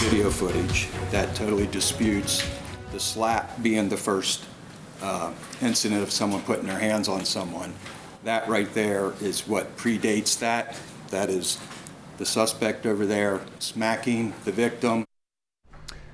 video footage that totally disputes the slap being the first incident of someone putting their hands on someone. That right there is what predates that. That is the suspect over there smacking the victim.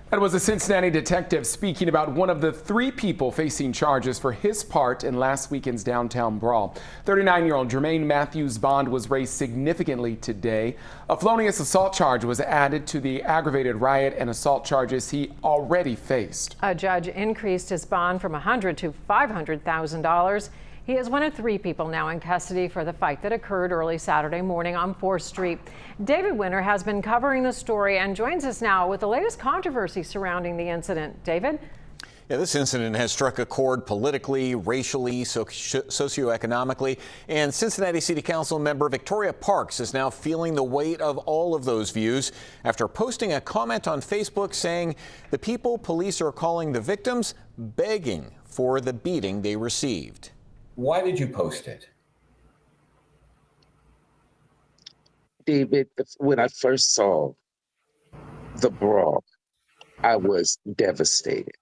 That was a Cincinnati detective speaking about one of the 3 people facing charges for his part in last weekend's downtown brawl. 39-year-old Jermaine Matthews' bond was raised significantly today. A felonious assault charge was added to the aggravated riot and assault charges he already faced. A judge increased his bond from $100,000 to $500,000. He is one of 3 people now in custody for the fight that occurred early Saturday morning on 4th Street. David Winter has been covering the story and joins us now with the latest controversy surrounding the incident. David? Yeah, this incident has struck a chord politically, racially, socio-economically, and Cincinnati City Council member Victoria Parks is now feeling the weight of all of those views after posting a comment on Facebook saying the people police are calling the victims begging for the beating they received. Why did you post it? David, when I first saw the brawl, I was devastated.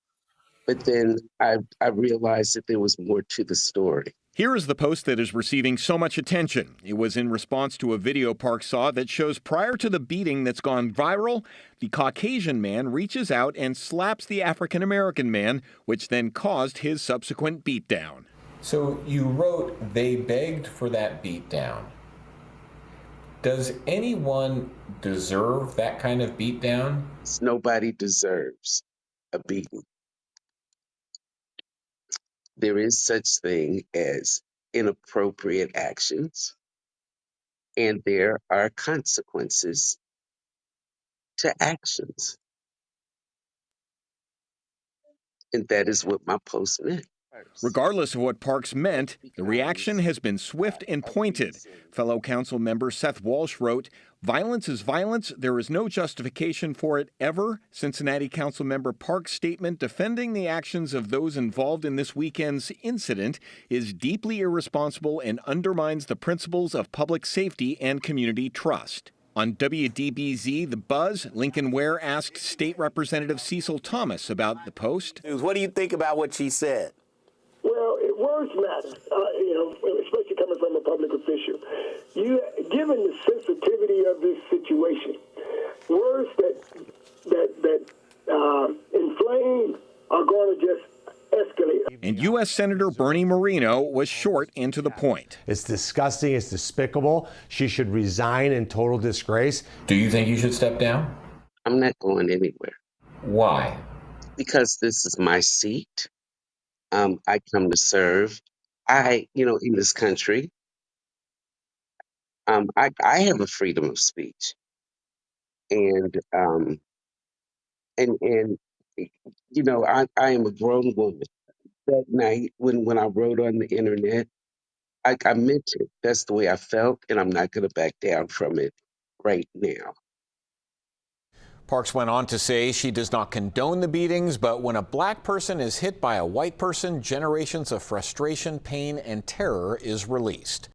But then I realized that there was more to the story. Here is the post that is receiving so much attention. It was in response to a video Park saw that shows prior to the beating that's gone viral, the Caucasian man reaches out and slaps the African-American man, which then caused his subsequent beatdown. So you wrote, they begged for that beatdown. Does anyone deserve that kind of beatdown? Nobody deserves a beating. There is such thing as inappropriate actions, and there are consequences to actions. And that is what my post meant. Regardless of what Parks meant, the reaction has been swift and pointed. Fellow council member Seth Walsh wrote, "Violence is violence. There is no justification for it ever." Cincinnati council member Parks' statement defending the actions of those involved in this weekend's incident is deeply irresponsible and undermines the principles of public safety and community trust. On WDBZ The Buzz, Lincoln Ware asked State Representative Cecil Thomas about the post. What do you think about what she said? Well, words matter, especially coming from a public official. Given the sensitivity of this situation, words that inflame are going to just escalate. And U.S. Senator Bernie Moreno was short and to the point. It's disgusting. It's despicable. She should resign in total disgrace. Do you think you should step down? I'm not going anywhere. Why? Because this is my seat. I come to serve. In this country, I have a freedom of speech, and I am a grown woman. That night when I wrote on the internet, I meant it. That's the way I felt, and I'm not going to back down from it right now. Parks went on to say she does not condone the beatings, but when a black person is hit by a white person, generations of frustration, pain, and terror is released.